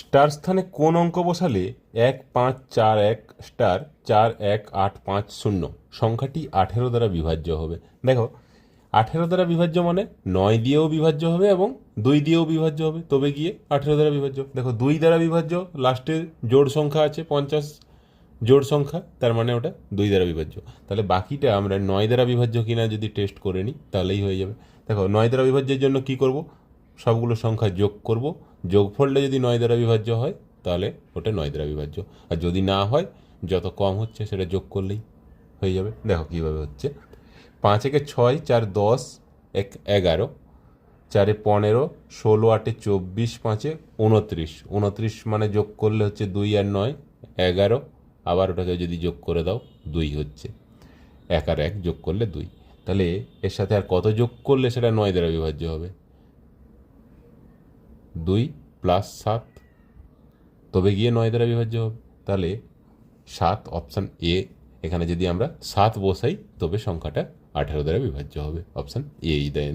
Star স্থানে কোন অঙ্ক বসালে 1541*41850 সংখ্যাটি 18 দ্বারা বিভাজ্য হবে? দেখো, 18 দ্বারা বিভাজ্য মানে 9 দিয়েও বিভাজ্য হবে এবং 2 দিয়েও বিভাজ্য হবে, তবে গিয়ে 18 দ্বারা বিভাজ্য। দেখো, 2 দ্বারা বিভাজ্য, লাস্টে জোড় সংখ্যা আছে 50, জোড় সংখ্যা, তার মানে ওটা 2 দ্বারা বিভাজ্য। তাহলে বাকিটা আমরা 9 দ্বারা বিভাজ্য কিনা যদি টেস্ট করে নিই তাহলেই হয়ে যাবে। দেখো, 9 দ্বারা বিভাজ্যের জন্য কি করব, সবগুলো সংখ্যা যোগ করব, যোগফলটা যদি 9 দ্বারা বিভাজ্য হয় তাহলে ওটা 9 দ্বারা বিভাজ্য, আর যদি না হয় যত কম হচ্ছে সেটা যোগ করলেই হয়ে যাবে। দেখো কীভাবে হচ্ছে। 5 একে 6, 4 10, 1 11, 4 15, 16 8 24, 5 29, 29 মানে যোগ করলে হচ্ছে 2 আর 9 11, আবার ওটাকে যদি যোগ করে দাও 2 হচ্ছে, 1 আর 1 যোগ করলে 2। তাহলে এর সাথে আর কত যোগ করলে সেটা 9 দ্বারা বিভাজ্য হবে? 2 + 7, তবে গিয়ে 9 দ্বারা বিভাজ্য হবে। তাহলে 7, অপশান এ। এখানে যদি আমরা 7 বসাই তবে সংখ্যাটা 18 দ্বারা বিভাজ্য হবে। অপশান এই দেয়।